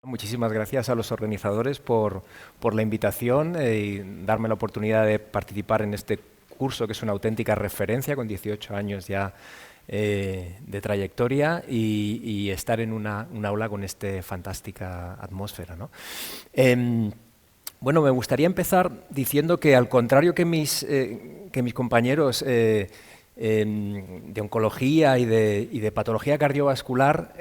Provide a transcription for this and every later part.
Muchísimas gracias a los organizadores por la invitación y darme la oportunidad de participar en este curso, que es una auténtica referencia, con 18 años ya de trayectoria y estar en un aula con esta fantástica atmósfera, ¿no? Bueno, me gustaría empezar diciendo que, al contrario que mis compañeros de oncología y de patología cardiovascular,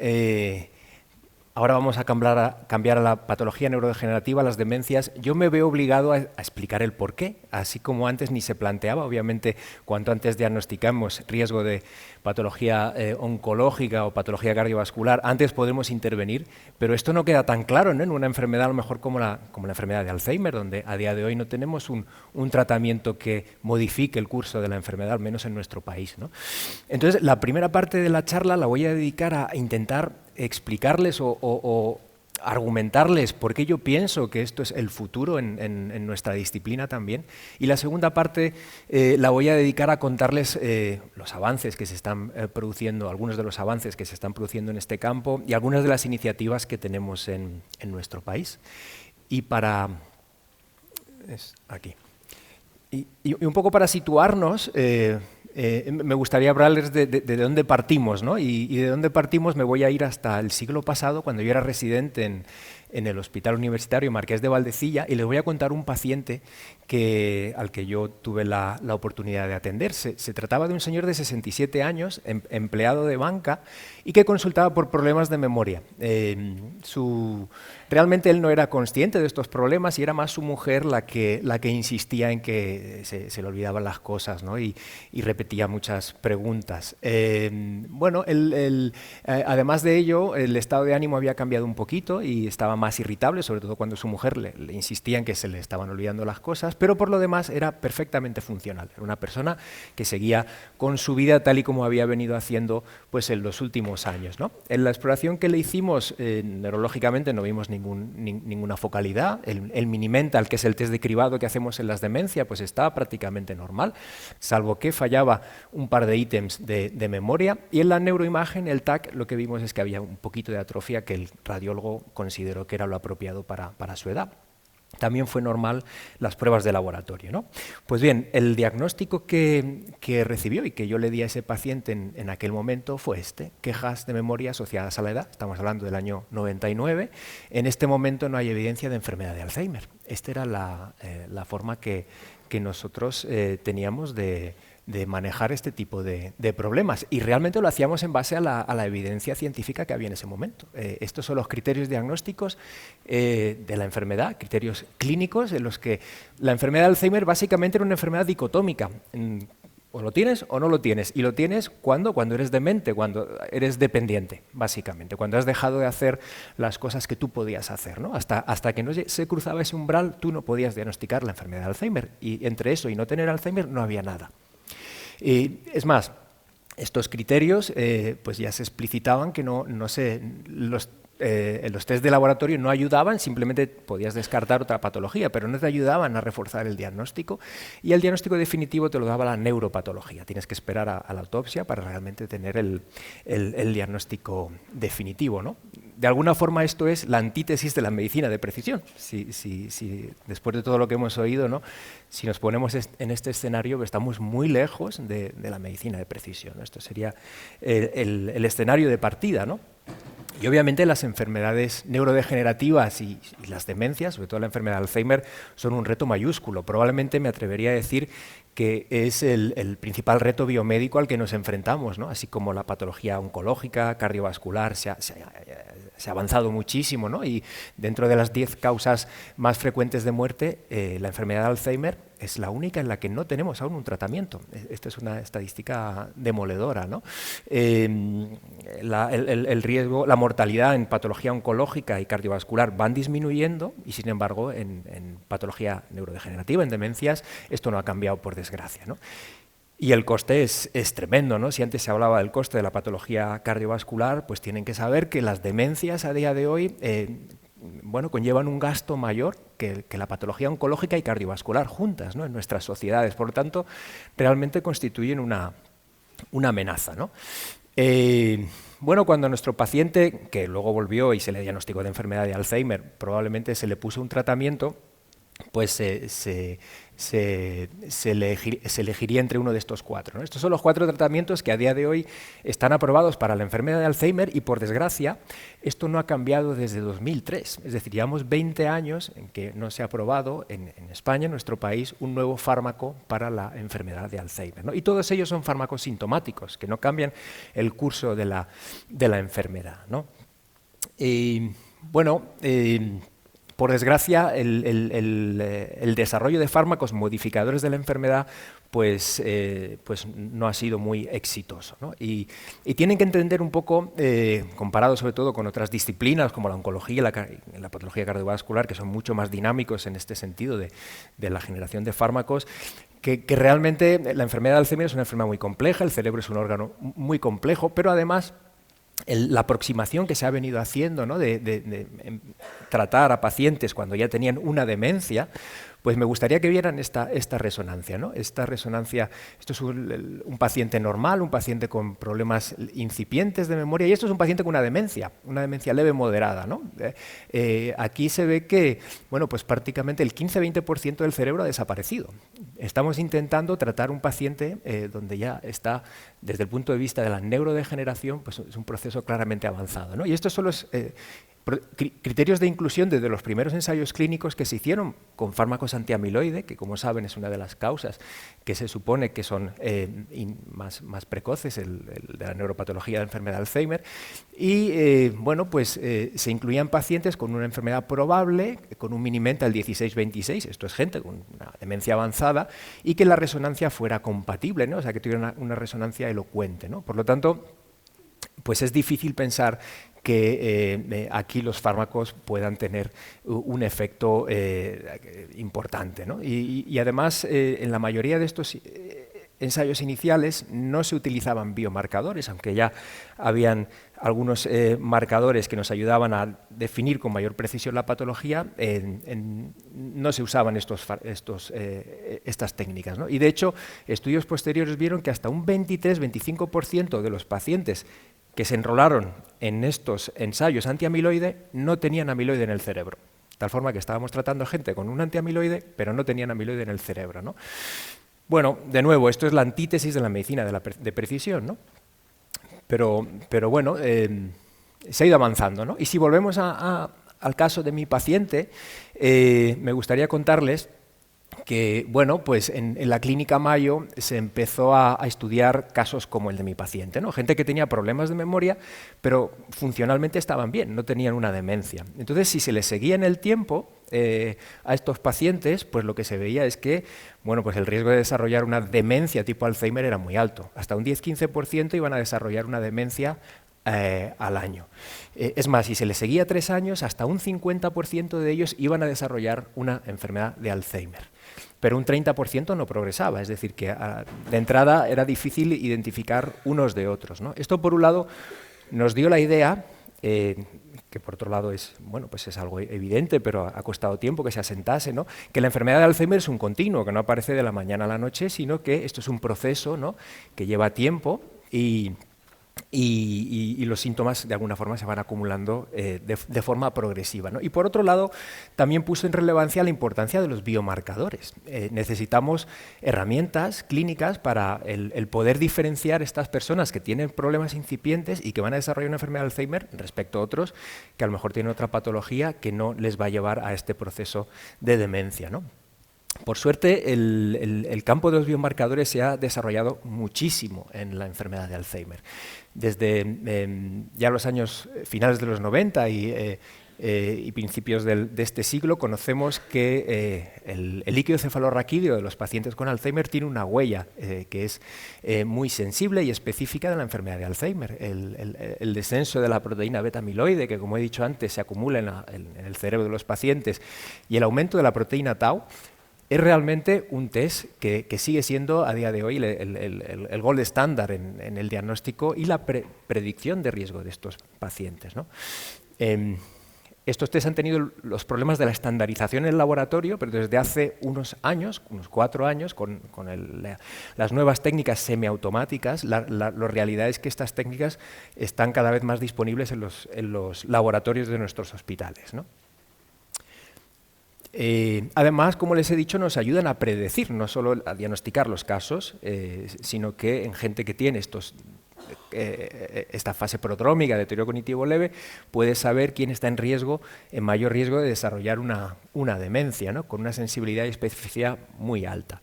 ahora vamos a cambiar a la patología neurodegenerativa, a las demencias. Yo me veo obligado a explicar el porqué, así como antes ni se planteaba. Obviamente, cuanto antes diagnosticamos riesgo de patología oncológica o patología cardiovascular, antes podemos intervenir, pero esto no queda tan claro, ¿no?, en una enfermedad a lo mejor como la enfermedad de Alzheimer, donde a día de hoy no tenemos un tratamiento que modifique el curso de la enfermedad, al menos en nuestro país, ¿no? Entonces, la primera parte de la charla la voy a dedicar a intentar explicarles o argumentarles por qué yo pienso que esto es el futuro en nuestra disciplina también. Y la segunda parte la voy a dedicar a contarles los avances que se están produciendo, algunos de los avances que se están produciendo en este campo y algunas de las iniciativas que tenemos en nuestro país. Y para... aquí. Y un poco para situarnos... me gustaría hablarles de dónde partimos, ¿no? Y de dónde partimos me voy a ir hasta el siglo pasado, cuando yo era residente en el Hospital Universitario Marqués de Valdecilla, y les voy a contar un paciente al que yo tuve la oportunidad de atender. Se trataba de un señor de 67 años, empleado de banca, y que consultaba por problemas de memoria. Realmente él no era consciente de estos problemas y era más su mujer la que insistía en que se le olvidaban las cosas, ¿no? y repetía muchas preguntas. Bueno, además de ello, el estado de ánimo había cambiado un poquito y estaba más irritable, sobre todo cuando su mujer le insistía en que se le estaban olvidando las cosas, pero por lo demás era perfectamente funcional. Era una persona que seguía con su vida tal y como había venido haciendo pues en los últimos años, ¿no? En la exploración que le hicimos neurológicamente no vimos ninguna focalidad. El Minimental, que es el test de cribado que hacemos en las demencias, pues estaba prácticamente normal, salvo que fallaba un par de ítems de memoria. Y en la neuroimagen, el TAC, lo que vimos es que había un poquito de atrofia que el radiólogo consideró que era lo apropiado para su edad. También fue normal las pruebas de laboratorio, ¿no? Pues bien, el diagnóstico que recibió y que yo le di a ese paciente en aquel momento fue quejas de memoria asociadas a la edad. Estamos hablando del año 99. En este momento no hay evidencia de enfermedad de Alzheimer. Esta era la forma que nosotros teníamos de manejar este tipo de problemas, y realmente lo hacíamos en base a la evidencia científica que había en ese momento. Estos son los criterios diagnósticos de la enfermedad, criterios clínicos en los que la enfermedad de Alzheimer básicamente era una enfermedad dicotómica. O lo tienes o no lo tienes, y lo tienes cuando eres demente, cuando eres dependiente, básicamente, cuando has dejado de hacer las cosas que tú podías hacer, ¿no? Hasta que no se cruzaba ese umbral, tú no podías diagnosticar la enfermedad de Alzheimer, y entre eso y no tener Alzheimer no había nada. Es más, estos criterios pues ya se explicitaban que los test de laboratorio no ayudaban, simplemente podías descartar otra patología, pero no te ayudaban a reforzar el diagnóstico, y el diagnóstico definitivo te lo daba la neuropatología. Tienes que esperar a la autopsia para realmente tener el diagnóstico definitivo, ¿no? De alguna forma esto es la antítesis de la medicina de precisión. Si después de todo lo que hemos oído, ¿no?, si nos ponemos en este escenario, estamos muy lejos de la medicina de precisión, ¿no? Esto sería el escenario de partida, ¿no? Y obviamente las enfermedades neurodegenerativas y las demencias, sobre todo la enfermedad de Alzheimer, son un reto mayúsculo. Probablemente me atrevería a decir que es el principal reto biomédico al que nos enfrentamos, ¿no? Así como la patología oncológica, cardiovascular, se ha avanzado muchísimo, ¿no? Y dentro de las 10 causas más frecuentes de muerte, la enfermedad de Alzheimer es la única en la que no tenemos aún un tratamiento. Esta es una estadística demoledora, ¿no? El riesgo, la mortalidad en patología oncológica y cardiovascular van disminuyendo, y sin embargo en patología neurodegenerativa, en demencias, esto no ha cambiado, por desgracia, ¿no? Y el coste es tremendo, ¿no? Si antes se hablaba del coste de la patología cardiovascular, pues tienen que saber que las demencias a día de hoy conllevan un gasto mayor que la patología oncológica y cardiovascular juntas, ¿no?, en nuestras sociedades. Por lo tanto, realmente constituyen una amenaza, ¿no? Bueno, cuando nuestro paciente, que luego volvió y se le diagnosticó de enfermedad de Alzheimer, probablemente se le puso un tratamiento, pues se elegiría entre uno de estos cuatro, ¿no? Estos son los 4 tratamientos que a día de hoy están aprobados para la enfermedad de Alzheimer y, por desgracia, esto no ha cambiado desde 2003. Es decir, llevamos 20 años en que no se ha aprobado en España, en nuestro país, un nuevo fármaco para la enfermedad de Alzheimer, ¿no? Y todos ellos son fármacos sintomáticos, que no cambian el curso de la enfermedad, ¿no? Bueno, por desgracia, el desarrollo de fármacos modificadores de la enfermedad pues no ha sido muy exitoso, ¿no? Y tienen que entender un poco, comparado sobre todo con otras disciplinas como la oncología y la patología cardiovascular, que son mucho más dinámicos en este sentido de la generación de fármacos, que realmente la enfermedad de Alzheimer es una enfermedad muy compleja, el cerebro es un órgano muy complejo, pero además la aproximación que se ha venido haciendo, ¿no?, de tratar a pacientes cuando ya tenían una demencia, pues me gustaría que vieran esta resonancia, ¿no? Esta resonancia, esto es un paciente normal, un paciente con problemas incipientes de memoria, y esto es un paciente con una demencia leve moderada, ¿no? Aquí se ve que, bueno, pues prácticamente el 15-20% del cerebro ha desaparecido. Estamos intentando tratar un paciente donde ya está, desde el punto de vista de la neurodegeneración, pues es un proceso claramente avanzado, ¿no? Y esto solo es criterios de inclusión desde los primeros ensayos clínicos que se hicieron con fármacos antiamiloide, que como saben es una de las causas que se supone que son más precoces de la neuropatología de la enfermedad de Alzheimer, y bueno, pues se incluían pacientes con una enfermedad probable, con un Minimental 16-26, esto es gente con una demencia avanzada, y que la resonancia fuera compatible, ¿no? O sea, que tuviera una resonancia elocuente, ¿no? Por lo tanto, pues es difícil pensar que aquí los fármacos puedan tener un efecto importante, ¿no? Y además, en la mayoría de estos ensayos iniciales no se utilizaban biomarcadores, aunque ya habían algunos marcadores que nos ayudaban a definir con mayor precisión la patología, no se usaban estas técnicas, ¿no? Y de hecho, estudios posteriores vieron que hasta un 23-25% de los pacientes que se enrolaron en estos ensayos antiamiloide no tenían amiloide en el cerebro. De tal forma que estábamos tratando gente con un antiamiloide, pero no tenían amiloide en el cerebro, ¿no? Bueno, de nuevo, esto es la antítesis de la medicina de precisión, ¿no? Pero bueno, se ha ido avanzando, ¿no? Y si volvemos al caso de mi paciente, me gustaría contarles que, bueno, pues en la clínica Mayo se empezó a estudiar casos como el de mi paciente, ¿no? Gente que tenía problemas de memoria, pero funcionalmente estaban bien, no tenían una demencia. Entonces, si se les seguía en el tiempo a estos pacientes, pues lo que se veía es que, bueno, pues el riesgo de desarrollar una demencia tipo Alzheimer era muy alto. Hasta un 10-15% iban a desarrollar una demencia al año. Es más, si se les seguía 3 años, hasta un 50% de ellos iban a desarrollar una enfermedad de Alzheimer. Pero un 30% no progresaba, es decir, que de entrada era difícil identificar unos de otros, ¿no? Esto, por un lado, nos dio la idea, que por otro lado es, bueno, pues es algo evidente, pero ha costado tiempo que se asentase, ¿no?, que la enfermedad de Alzheimer es un continuo, que no aparece de la mañana a la noche, sino que esto es un proceso, ¿no?, que lleva tiempo y los síntomas de alguna forma se van acumulando de forma progresiva, ¿no? Y por otro lado, también puso en relevancia la importancia de los biomarcadores. Necesitamos herramientas clínicas para el poder diferenciar estas personas que tienen problemas incipientes y que van a desarrollar una enfermedad de Alzheimer respecto a otros que a lo mejor tienen otra patología que no les va a llevar a este proceso de demencia, ¿no? Por suerte, el campo de los biomarcadores se ha desarrollado muchísimo en la enfermedad de Alzheimer. Desde ya los años finales de los 90 y principios de este siglo, conocemos que el líquido cefalorraquídeo de los pacientes con Alzheimer tiene una huella que es muy sensible y específica de la enfermedad de Alzheimer. El descenso de la proteína beta-amiloide, que como he dicho antes, se acumula en el cerebro de los pacientes, y el aumento de la proteína tau, es realmente un test que sigue siendo a día de hoy el gold estándar en el diagnóstico y la predicción de riesgo de estos pacientes, ¿no? Estos test han tenido los problemas de la estandarización en el laboratorio, pero desde hace unos años, unos 4 años, con las nuevas técnicas semiautomáticas, la realidad es que estas técnicas están cada vez más disponibles en los laboratorios de nuestros hospitales, ¿no? Además, como les he dicho, nos ayudan a predecir, no solo a diagnosticar los casos, sino que en gente que tiene esta fase prodrómica de deterioro cognitivo leve, puede saber quién está en riesgo, en mayor riesgo de desarrollar una demencia, ¿no? Con una sensibilidad y especificidad muy alta.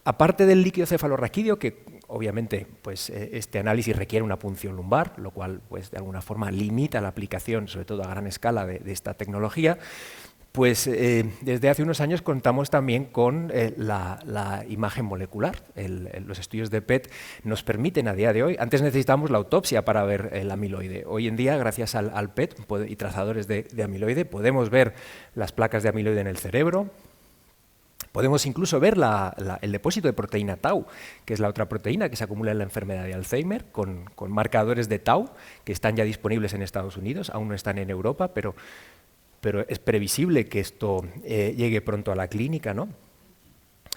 Aparte del líquido cefalorraquídeo, que obviamente pues, este análisis requiere una punción lumbar, lo cual pues, de alguna forma limita la aplicación, sobre todo a gran escala, de esta tecnología, pues desde hace unos años contamos también con la imagen molecular. Los estudios de PET nos permiten a día de hoy, antes necesitábamos la autopsia para ver el amiloide. Hoy en día, gracias al PET y trazadores de amiloide, podemos ver las placas de amiloide en el cerebro. Podemos incluso ver el depósito de proteína tau, que es la otra proteína que se acumula en la enfermedad de Alzheimer, con marcadores de tau que están ya disponibles en Estados Unidos, aún no están en Europa, pero es previsible que esto llegue pronto a la clínica, ¿no?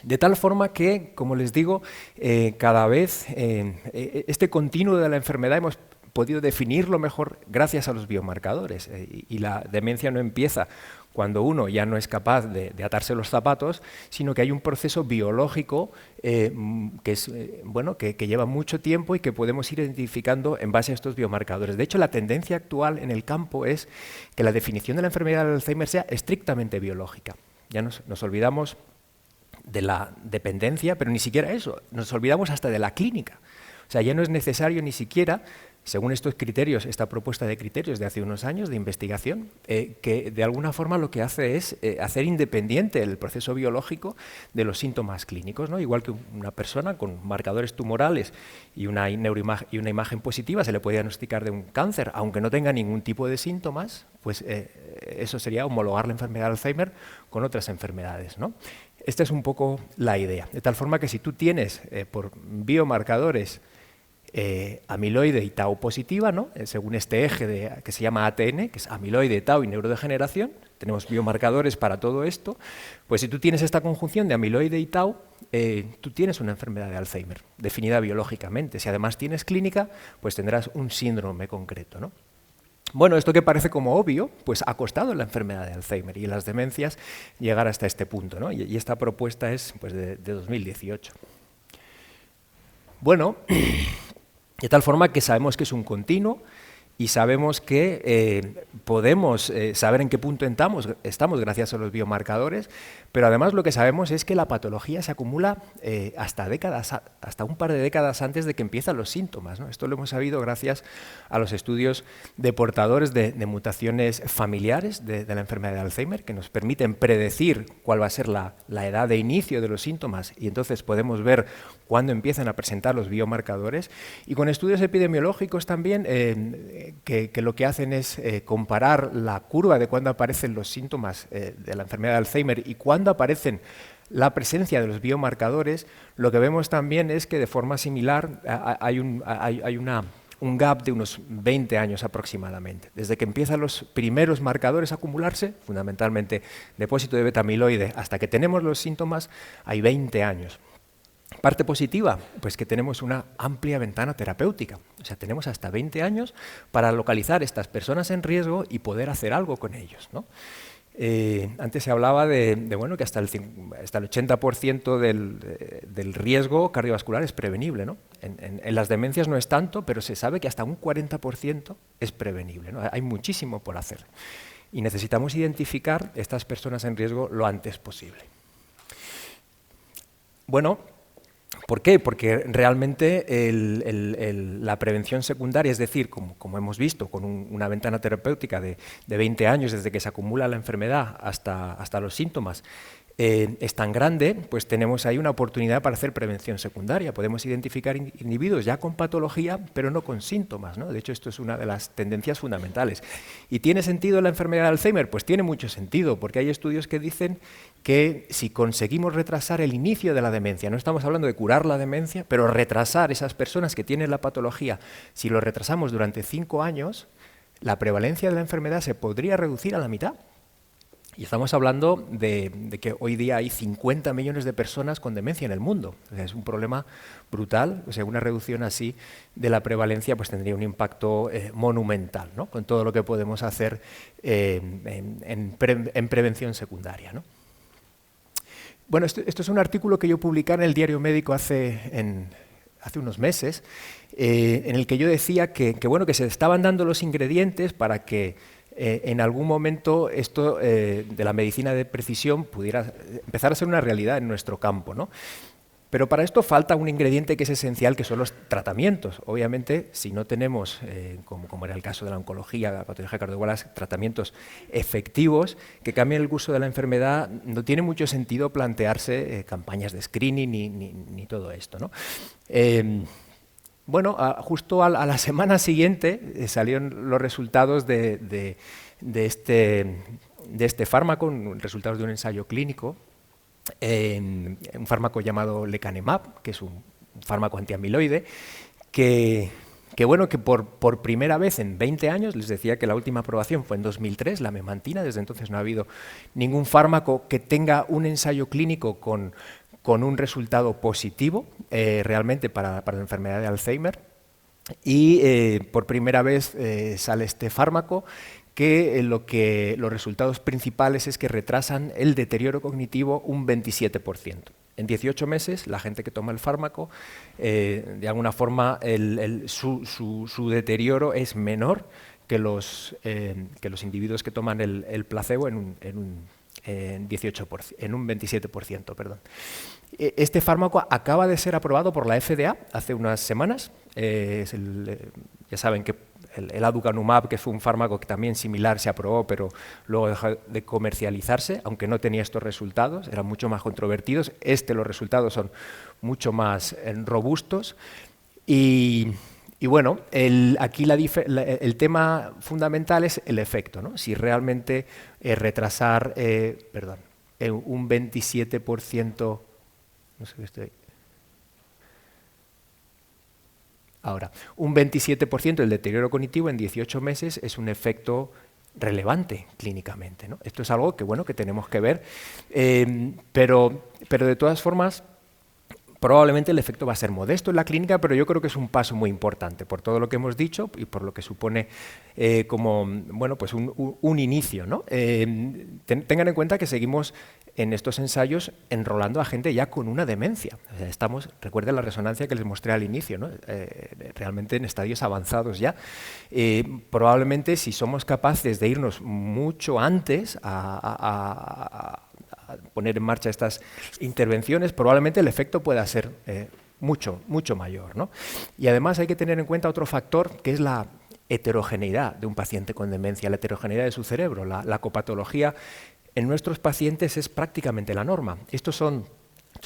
De tal forma que, como les digo, cada vez este continuo de la enfermedad hemos podido definirlo mejor gracias a los biomarcadores, y la demencia no empieza cuando uno ya no es capaz de atarse los zapatos, sino que hay un proceso biológico que lleva mucho tiempo y que podemos ir identificando en base a estos biomarcadores. De hecho, la tendencia actual en el campo es que la definición de la enfermedad de Alzheimer sea estrictamente biológica. Ya nos olvidamos de la dependencia, pero ni siquiera eso, nos olvidamos hasta de la clínica. O sea, ya no es necesario ni siquiera, según estos criterios, esta propuesta de criterios de hace unos años de investigación, que de alguna forma lo que hace es hacer independiente el proceso biológico de los síntomas clínicos, ¿no? Igual que una persona con marcadores tumorales y una imagen positiva se le puede diagnosticar de un cáncer, aunque no tenga ningún tipo de síntomas, pues eso sería homologar la enfermedad de Alzheimer con otras enfermedades, ¿no? Esta es un poco la idea, de tal forma que si tú tienes por biomarcadores amiloide y tau positiva, ¿no? Según este eje que se llama ATN, que es amiloide, tau y neurodegeneración, tenemos biomarcadores para todo esto, pues si tú tienes esta conjunción de amiloide y tau, tú tienes una enfermedad de Alzheimer, definida biológicamente. Si además tienes clínica, pues tendrás un síndrome concreto, ¿no? Bueno, esto que parece como obvio, pues ha costado en la enfermedad de Alzheimer y en las demencias llegar hasta este punto, ¿no? Y esta propuesta es pues, de 2018. Bueno, de tal forma que sabemos que es un continuo y sabemos que podemos saber en qué punto estamos gracias a los biomarcadores, pero además lo que sabemos es que la patología se acumula hasta un par de décadas antes de que empiezan los síntomas, ¿no? Esto lo hemos sabido gracias a los estudios de portadores de mutaciones familiares de la enfermedad de Alzheimer, que nos permiten predecir cuál va a ser la edad de inicio de los síntomas y entonces podemos ver cuándo empiezan a presentar los biomarcadores, y con estudios epidemiológicos también que lo que hacen es comparar la curva de cuándo aparecen los síntomas de la enfermedad de Alzheimer y cuándo aparecen la presencia de los biomarcadores. Lo que vemos también es que de forma similar hay un gap de unos 20 años aproximadamente. Desde que empiezan los primeros marcadores a acumularse, fundamentalmente depósito de beta-amiloide, hasta que tenemos los síntomas, hay 20 años. Parte positiva, pues que tenemos una amplia ventana terapéutica. O sea, tenemos hasta 20 años para localizar estas personas en riesgo y poder hacer algo con ellos, ¿no? Antes se hablaba de bueno, que hasta el 80% del riesgo cardiovascular es prevenible, ¿no? En las demencias no es tanto, pero se sabe que hasta un 40% es prevenible, ¿no? Hay muchísimo por hacer y necesitamos identificar estas personas en riesgo lo antes posible. Bueno, ¿por qué? Porque realmente la prevención secundaria, es decir, como hemos visto, con una ventana terapéutica de 20 años desde que se acumula la enfermedad hasta los síntomas, es tan grande, pues tenemos ahí una oportunidad para hacer prevención secundaria. Podemos identificar individuos ya con patología, pero no con síntomas, ¿no? De hecho, esto es una de las tendencias fundamentales. ¿Y tiene sentido la enfermedad de Alzheimer? Pues tiene mucho sentido, porque hay estudios que dicen que si conseguimos retrasar el inicio de la demencia, no estamos hablando de curar la demencia, pero retrasar esas personas que tienen la patología, si lo retrasamos durante 5 años, la prevalencia de la enfermedad se podría reducir a la mitad. Y estamos hablando de que hoy día hay 50 millones de personas con demencia en el mundo. O sea, es un problema brutal. O sea, una reducción así de la prevalencia pues tendría un impacto monumental, ¿no? Con todo lo que podemos hacer en prevención secundaria, ¿no? Bueno, esto es un artículo que yo publiqué en el Diario Médico hace unos meses, en el que yo decía que se estaban dando los ingredientes para que en algún momento esto de la medicina de precisión pudiera empezar a ser una realidad en nuestro campo, ¿no? Pero para esto falta un ingrediente que es esencial, que son los tratamientos. Obviamente, si no tenemos, como era el caso de la oncología, la patología cardiovascular, tratamientos efectivos que cambien el curso de la enfermedad, no tiene mucho sentido plantearse campañas de screening ni todo esto, ¿no? Bueno, justo a la semana siguiente salieron los resultados de este fármaco, resultados de un ensayo clínico, un fármaco llamado lecanemab, que es un fármaco antiamiloide, que por primera vez en 20 años, les decía que la última aprobación fue en 2003, la memantina, desde entonces no ha habido ningún fármaco que tenga un ensayo clínico con un resultado positivo realmente para la enfermedad de Alzheimer, y por primera vez sale este fármaco que los resultados principales es que retrasan el deterioro cognitivo un 27%. En 18 meses, la gente que toma el fármaco, de alguna forma, su deterioro es menor que los individuos que toman el placebo en un 27%. Perdón. Este fármaco acaba de ser aprobado por la FDA hace unas semanas. Ya saben que el aducanumab, que fue un fármaco que también similar se aprobó, pero luego dejó de comercializarse, aunque no tenía estos resultados, eran mucho más controvertidos. Los resultados son mucho más robustos. Y bueno, aquí el tema fundamental es el efecto, ¿no? Si realmente retrasar, un 27%, no sé qué estoy... Ahora, un 27% del deterioro cognitivo en 18 meses es un efecto relevante clínicamente, ¿no? Esto es algo que tenemos que ver, pero de todas formas, probablemente el efecto va a ser modesto en la clínica, pero yo creo que es un paso muy importante por todo lo que hemos dicho y por lo que supone un inicio, ¿no? Tengan en cuenta que seguimos en estos ensayos enrolando a gente ya con una demencia. O sea, recuerden la resonancia que les mostré al inicio, ¿no? Realmente en estadios avanzados ya. Probablemente si somos capaces de irnos mucho antes a poner en marcha estas intervenciones, probablemente el efecto pueda ser mucho mayor, ¿no? Y además hay que tener en cuenta otro factor, que es la heterogeneidad de un paciente con demencia, la heterogeneidad de su cerebro. La copatología en nuestros pacientes es prácticamente la norma. Esto es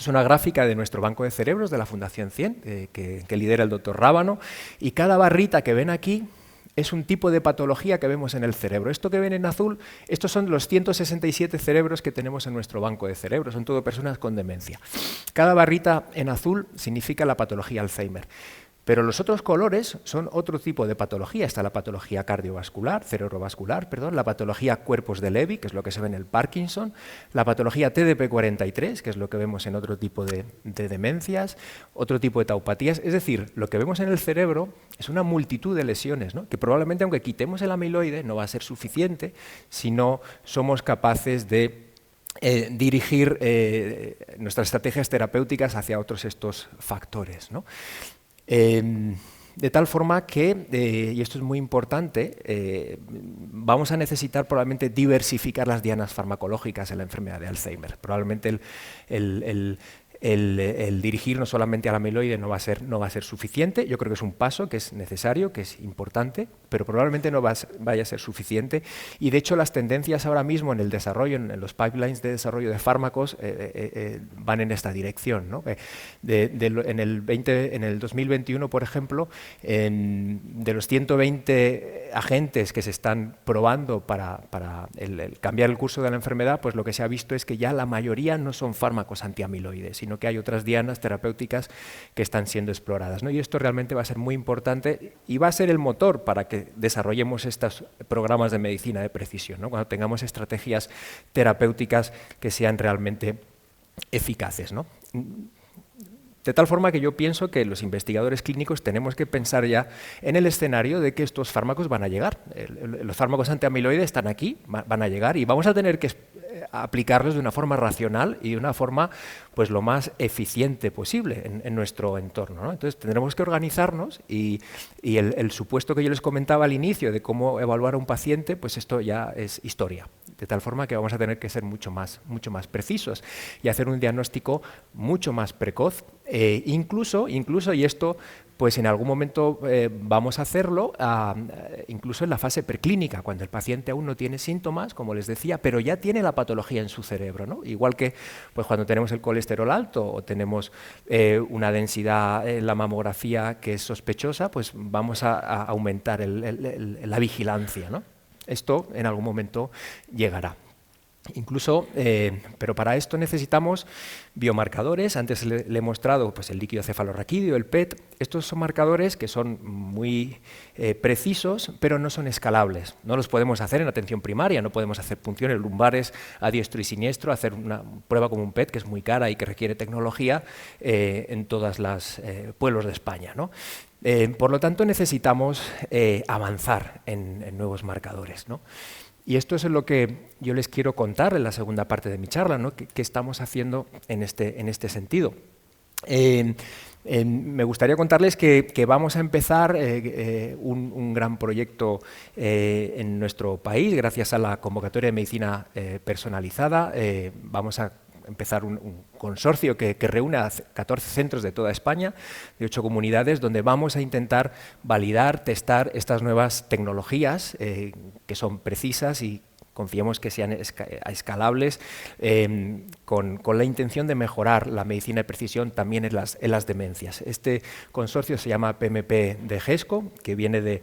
una gráfica de nuestro banco de cerebros de la Fundación 100, que lidera el doctor Rábano, y cada barrita que ven aquí es un tipo de patología que vemos en el cerebro. Esto que ven en azul, estos son los 167 cerebros que tenemos en nuestro banco de cerebros, son todo personas con demencia. Cada barrita en azul significa la patología Alzheimer. Pero los otros colores son otro tipo de patología. Está la patología cardiovascular, cerebrovascular, perdón, la patología cuerpos de Levy, que es lo que se ve en el Parkinson, la patología TDP-43, que es lo que vemos en otro tipo de demencias, otro tipo de taupatías. Es decir, lo que vemos en el cerebro es una multitud de lesiones, ¿no? Que probablemente, aunque quitemos el amiloide, no va a ser suficiente si no somos capaces de dirigir nuestras estrategias terapéuticas hacia otros estos factores, ¿no? De tal forma que, y esto es muy importante, vamos a necesitar probablemente diversificar las dianas farmacológicas en la enfermedad de Alzheimer. Probablemente el dirigirnos solamente al amiloide no va a ser suficiente. Yo creo que es un paso que es necesario, que es importante, pero probablemente no vaya a ser suficiente. Y de hecho las tendencias ahora mismo en el desarrollo, en los pipelines de desarrollo de fármacos, van en esta dirección, ¿no? En el 2021, por ejemplo, de los 120 agentes que se están probando para cambiar el curso de la enfermedad, pues lo que se ha visto es que ya la mayoría no son fármacos antiamiloides, sino que hay otras dianas terapéuticas que están siendo exploradas, ¿no? Y esto realmente va a ser muy importante y va a ser el motor para que desarrollemos estos programas de medicina de precisión, ¿no? Cuando tengamos estrategias terapéuticas que sean realmente eficaces, ¿no? De tal forma que yo pienso que los investigadores clínicos tenemos que pensar ya en el escenario de que estos fármacos van a llegar. Los fármacos antiamiloides están aquí, van a llegar y vamos a tener que aplicarlos de una forma racional y de una forma pues lo más eficiente posible en nuestro entorno, ¿no? Entonces tendremos que organizarnos y el supuesto que yo les comentaba al inicio de cómo evaluar a un paciente, pues esto ya es historia. De tal forma que vamos a tener que ser mucho más precisos y hacer un diagnóstico mucho más precoz. Incluso, y esto pues en algún momento vamos a hacerlo, incluso en la fase preclínica, cuando el paciente aún no tiene síntomas, como les decía, pero ya tiene la patología en su cerebro, ¿no? Igual que pues, cuando tenemos el colesterol alto o tenemos una densidad en la mamografía que es sospechosa, pues vamos a aumentar la vigilancia, ¿no? Esto en algún momento llegará. Incluso, pero para esto necesitamos biomarcadores. Antes le he mostrado pues, el líquido cefalorraquídeo, el PET. Estos son marcadores que son muy precisos, pero no son escalables. No los podemos hacer en atención primaria, no podemos hacer punciones lumbares a diestro y siniestro, hacer una prueba como un PET, que es muy cara y que requiere tecnología, en todos los pueblos de España, ¿no? Por lo tanto, necesitamos avanzar en nuevos marcadores, ¿no? Y esto es lo que yo les quiero contar en la segunda parte de mi charla, ¿no? ¿Qué estamos haciendo en este sentido? Me gustaría contarles que vamos a empezar un gran proyecto en nuestro país, gracias a la convocatoria de medicina personalizada. Vamos a empezar un consorcio que reúne a 14 centros de toda España, de 8 comunidades, donde vamos a intentar validar, testar estas nuevas tecnologías que son precisas y confiemos que sean escalables, con la intención de mejorar la medicina de precisión también en las demencias. Este consorcio se llama PMP de GESCO, que viene de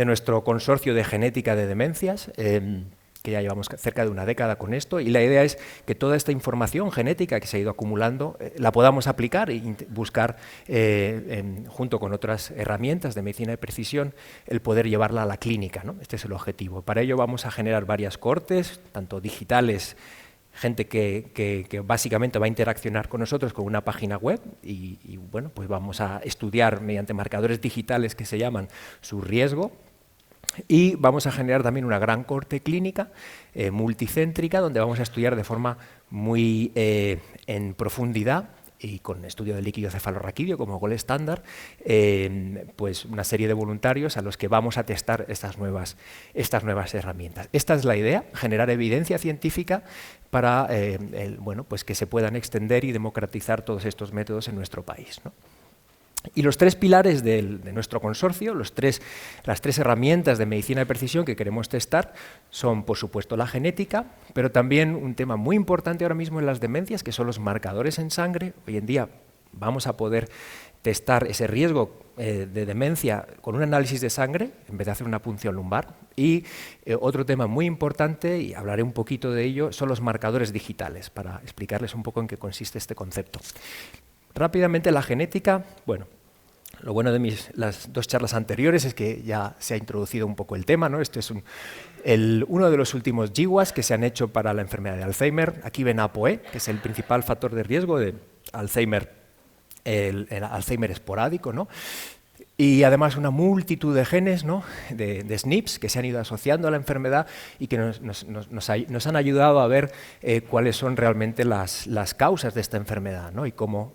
nuestro consorcio de genética de demencias, que ya llevamos cerca de una década con esto, y la idea es que toda esta información genética que se ha ido acumulando la podamos aplicar y buscar, junto con otras herramientas de medicina de precisión, el poder llevarla a la clínica, ¿no? Este es el objetivo. Para ello vamos a generar varias cohortes, tanto digitales, gente que básicamente va a interaccionar con nosotros con una página web y bueno, pues vamos a estudiar mediante marcadores digitales que se llaman su riesgo. Y vamos a generar también una gran cohorte clínica multicéntrica, donde vamos a estudiar de forma muy en profundidad y con estudio del líquido cefalorraquídeo como gol estándar, pues una serie de voluntarios a los que vamos a testar estas nuevas herramientas. Esta es la idea, generar evidencia científica para bueno, pues que se puedan extender y democratizar todos estos métodos en nuestro país, ¿no? Y los tres pilares de nuestro consorcio, las tres herramientas de medicina de precisión que queremos testar son, por supuesto, la genética, pero también un tema muy importante ahora mismo en las demencias, que son los marcadores en sangre. Hoy en día vamos a poder testar ese riesgo de demencia con un análisis de sangre en vez de hacer una punción lumbar. Y otro tema muy importante, y hablaré un poquito de ello, son los marcadores digitales, para explicarles un poco en qué consiste este concepto. Rápidamente, la genética, bueno, lo bueno de las dos charlas anteriores es que ya se ha introducido un poco el tema, ¿no? Este es uno de los últimos GWAS que se han hecho para la enfermedad de Alzheimer. Aquí ven ApoE, que es el principal factor de riesgo de Alzheimer, el Alzheimer esporádico, ¿no? Y además una multitud de genes, ¿no? de SNPs que se han ido asociando a la enfermedad y que nos han ayudado a ver cuáles son realmente las causas de esta enfermedad, ¿no? Y cómo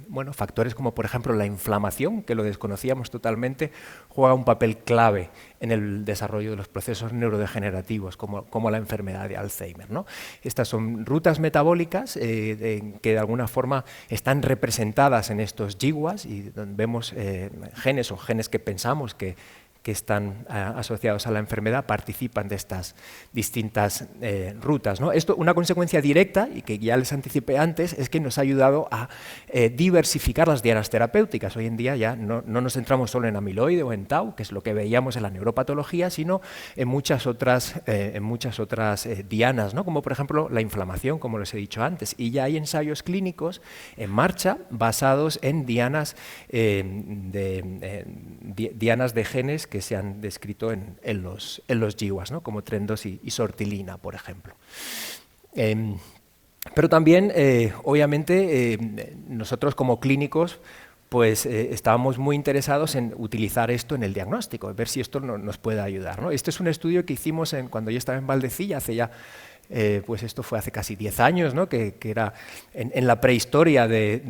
bueno, factores como por ejemplo la inflamación, que lo desconocíamos totalmente, juega un papel clave en el desarrollo de los procesos neurodegenerativos, como la enfermedad de Alzheimer, ¿no? Estas son rutas metabólicas que de alguna forma están representadas en estos GWAS y donde vemos genes que pensamos que que están asociados a la enfermedad participan de estas distintas rutas, ¿no? Esto, una consecuencia directa, y que ya les anticipé antes, es que nos ha ayudado a diversificar las dianas terapéuticas. Hoy en día ya no nos centramos solo en amiloide o en tau, que es lo que veíamos en la neuropatología, sino en muchas otras dianas, ¿no? Como por ejemplo la inflamación, como les he dicho antes. Y ya hay ensayos clínicos en marcha basados en dianas de genes que se han descrito en los GWAS, ¿no? Como TREM2 y sortilina, por ejemplo. Pero también, obviamente, nosotros como clínicos pues estábamos muy interesados en utilizar esto en el diagnóstico, ver si esto nos puede ayudar, ¿no? Este es un estudio que hicimos cuando yo estaba en Valdecilla, hace ya pues esto fue hace casi 10 años, ¿no? que era en la prehistoria de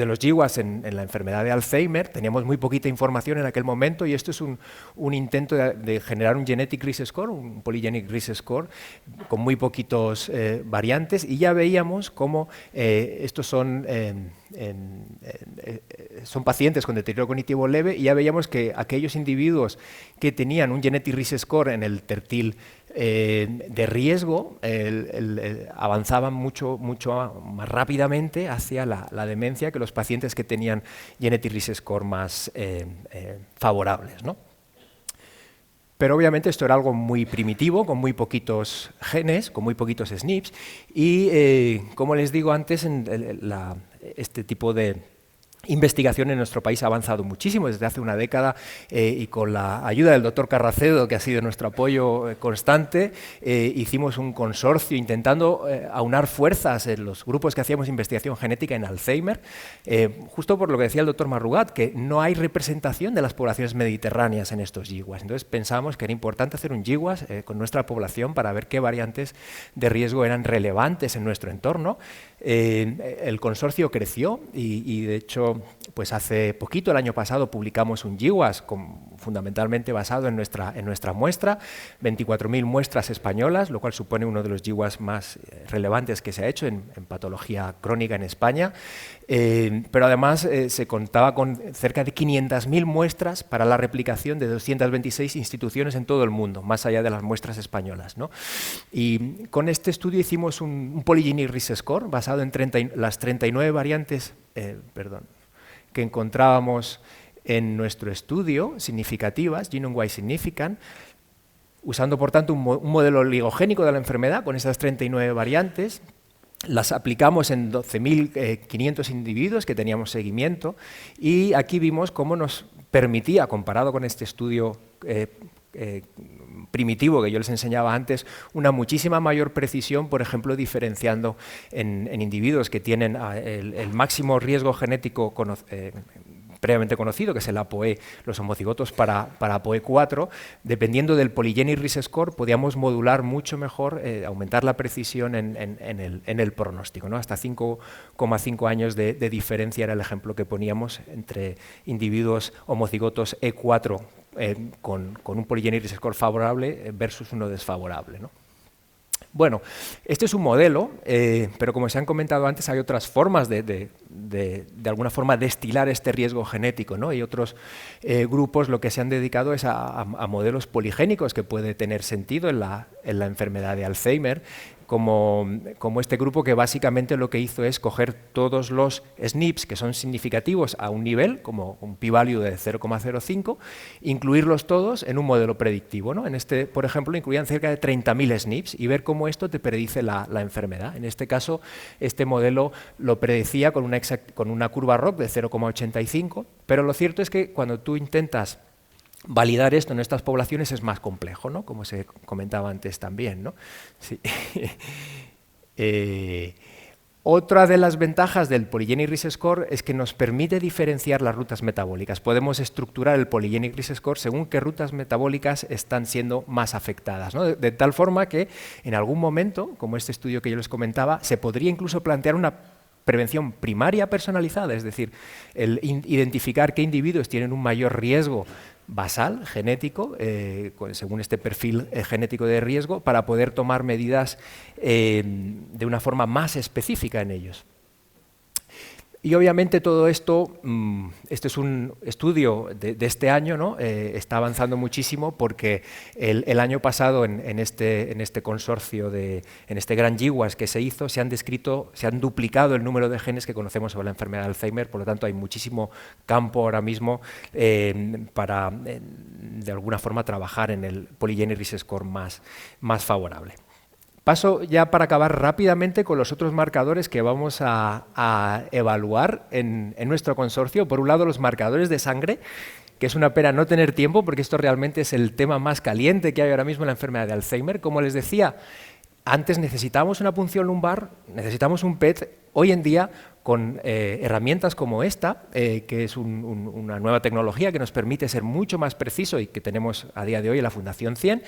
los GWAS en la enfermedad de Alzheimer. Teníamos muy poquita información en aquel momento y esto es un intento de generar un Genetic Risk Score, un Polygenic Risk Score, con muy poquitos variantes, y ya veíamos cómo estos son pacientes con deterioro cognitivo leve, y ya veíamos que aquellos individuos que tenían un Genetic Risk Score en el tertil de riesgo avanzaban mucho más rápidamente hacia la demencia que los pacientes que tenían Genetic Risk Score más favorables, ¿no? Pero obviamente esto era algo muy primitivo, con muy poquitos genes, con muy poquitos SNPs, y como les digo antes, este tipo de investigación en nuestro país ha avanzado muchísimo desde hace una década, y con la ayuda del doctor Carracedo, que ha sido nuestro apoyo constante, hicimos un consorcio intentando aunar fuerzas en los grupos que hacíamos investigación genética en Alzheimer, justo por lo que decía el doctor Marrugat, que no hay representación de las poblaciones mediterráneas en estos GWAS. Entonces pensamos que era importante hacer un GWAS con nuestra población para ver qué variantes de riesgo eran relevantes en nuestro entorno. El consorcio creció y de hecho, pues hace poquito, el año pasado, publicamos un GWAS fundamentalmente basado en nuestra muestra, 24.000 muestras españolas, lo cual supone uno de los GWAS más relevantes que se ha hecho en patología crónica en España, pero además se contaba con cerca de 500.000 muestras para la replicación de 226 instituciones en todo el mundo, más allá de las muestras españolas, ¿no? Y con este estudio hicimos un Polygenic Risk Score basado en las 39 variantes que encontrábamos en nuestro estudio, significativas, genome-wide significant, usando por tanto un modelo oligogénico de la enfermedad con esas 39 variantes. Las aplicamos en 12.500 individuos que teníamos seguimiento, y aquí vimos cómo nos permitía, comparado con este estudio primitivo que yo les enseñaba antes, una muchísima mayor precisión, por ejemplo, diferenciando en individuos que tienen el máximo riesgo genético previamente conocido, que es el APOE, los homocigotos para APOE4, dependiendo del Polygenic Risk Score, podíamos modular mucho mejor, aumentar la precisión en el pronóstico, ¿no? Hasta 5,5 años de diferencia era el ejemplo que poníamos entre individuos homocigotos E4 con un Polygenic Risk Score favorable versus uno desfavorable, ¿no? Bueno, este es un modelo, pero como se han comentado antes, hay otras formas de alguna forma destilar este riesgo genético, ¿no? Y otros grupos lo que se han dedicado es a modelos poligénicos, que puede tener sentido en la enfermedad de Alzheimer, como este grupo, que básicamente lo que hizo es coger todos los SNPs que son significativos a un nivel, como un p-value de 0,05, incluirlos todos en un modelo predictivo, ¿no? En este, por ejemplo, incluían cerca de 30.000 SNPs y ver cómo esto te predice la enfermedad. En este caso, este modelo lo predecía con una curva ROC de 0,85, pero lo cierto es que cuando tú intentas validar esto en estas poblaciones es más complejo, ¿no? Como se comentaba antes también, ¿no? Sí. Otra de las ventajas del Polygenic Risk Score es que nos permite diferenciar las rutas metabólicas. Podemos estructurar el Polygenic Risk Score según qué rutas metabólicas están siendo más afectadas, ¿no? De tal forma que en algún momento, como este estudio que yo les comentaba, se podría incluso plantear una prevención primaria personalizada, es decir, el identificar qué individuos tienen un mayor riesgo basal, genético, según este perfil genético de riesgo, para poder tomar medidas de una forma más específica en ellos. Y obviamente todo esto, este es un estudio de este año, ¿no? Está avanzando muchísimo porque el año pasado en este consorcio, en este gran GWAS que se hizo, se han duplicado el número de genes que conocemos sobre la enfermedad de Alzheimer, por lo tanto hay muchísimo campo ahora mismo para, de alguna forma, trabajar en el Polygeny Risk Score más favorable. Paso ya para acabar rápidamente con los otros marcadores que vamos a evaluar en nuestro consorcio. Por un lado, los marcadores de sangre, que es una pena no tener tiempo porque esto realmente es el tema más caliente que hay ahora mismo en la enfermedad de Alzheimer. Como les decía, antes necesitábamos una punción lumbar, necesitamos un PET. Hoy en día, con herramientas como esta, que es una nueva tecnología que nos permite ser mucho más preciso y que tenemos a día de hoy en la Fundación 100,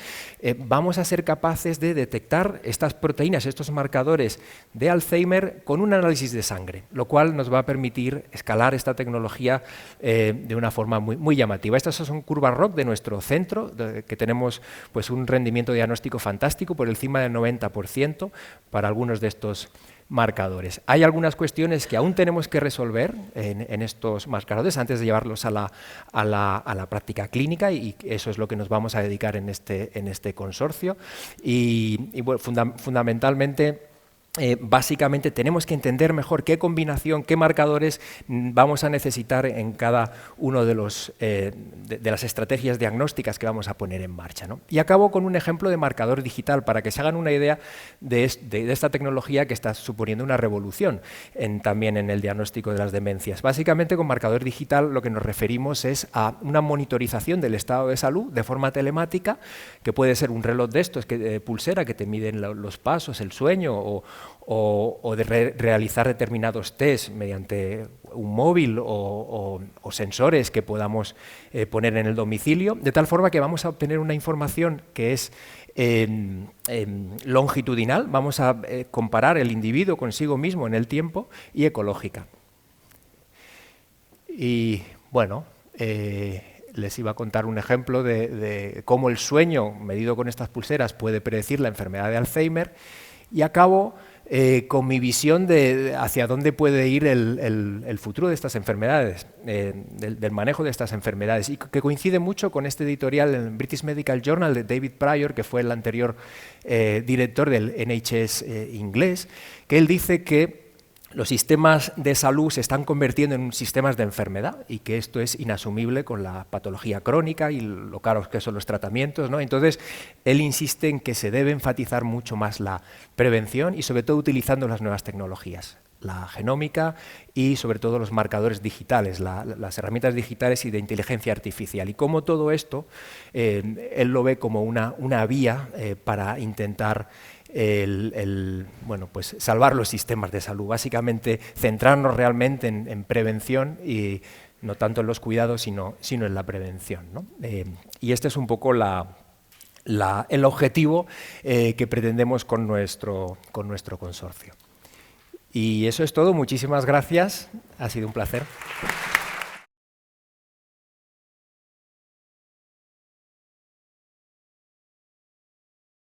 vamos a ser capaces de detectar estas proteínas, estos marcadores de Alzheimer con un análisis de sangre, lo cual nos va a permitir escalar esta tecnología de una forma muy llamativa. Estas son curvas ROC de nuestro centro, que tenemos pues, un rendimiento diagnóstico fantástico, por encima del 90% para algunos de estos marcadores. Hay algunas cuestiones que aún tenemos que resolver en estos marcadores antes de llevarlos a la práctica clínica, y eso es lo que nos vamos a dedicar en este consorcio. Y bueno, fundamentalmente, básicamente tenemos que entender mejor qué combinación, qué marcadores vamos a necesitar en cada uno de las estrategias diagnósticas que vamos a poner en marcha, ¿no? Y acabo con un ejemplo de marcador digital para que se hagan una idea de esta tecnología que está suponiendo una revolución también en el diagnóstico de las demencias. Básicamente, con marcador digital lo que nos referimos es a una monitorización del estado de salud de forma telemática, que puede ser un reloj de estos, pulsera, que te miden los pasos, el sueño, o de realizar determinados test mediante un móvil o sensores que podamos poner en el domicilio, de tal forma que vamos a obtener una información que es longitudinal, vamos a comparar el individuo consigo mismo en el tiempo, y ecológica. Y bueno, les iba a contar un ejemplo de cómo el sueño medido con estas pulseras puede predecir la enfermedad de Alzheimer, y acabo con mi visión de hacia dónde puede ir el futuro de estas enfermedades, del manejo de estas enfermedades, y que coincide mucho con este editorial en British Medical Journal de David Pryor, que fue el anterior director del NHS inglés, que él dice que los sistemas de salud se están convirtiendo en sistemas de enfermedad, y que esto es inasumible con la patología crónica y lo caros que son los tratamientos, ¿no? Entonces, él insiste en que se debe enfatizar mucho más la prevención, y sobre todo utilizando las nuevas tecnologías, la genómica y sobre todo los marcadores digitales, las herramientas digitales y de inteligencia artificial. Y como todo esto, él lo ve como una vía para intentar bueno, pues salvar los sistemas de salud, básicamente centrarnos realmente en prevención, y no tanto en los cuidados, sino en la prevención, ¿no? Y este es un poco el objetivo que pretendemos con nuestro consorcio. Y eso es todo, muchísimas gracias, ha sido un placer.